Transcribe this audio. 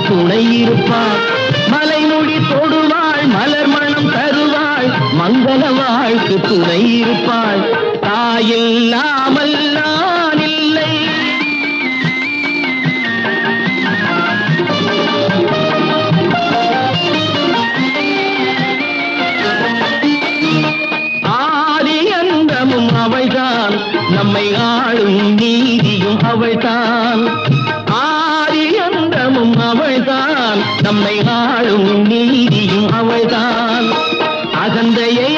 துணை இருப்பாள். மலைமுடி தொடுவாள், மலர் மணம் தருவாள், மங்கள வாழ்க்கு துணை இருப்பாள். தாயில்லாமல் நான் இல்லை. ஆதி அந்தமும் அவள்தான், நம்மை ஆளும் நீதியும் அவள்தான். ஆதி அந்தமும் அவள்தான், நம்மை ஆளும் நீதியும் அவள்தான். அகந்தையை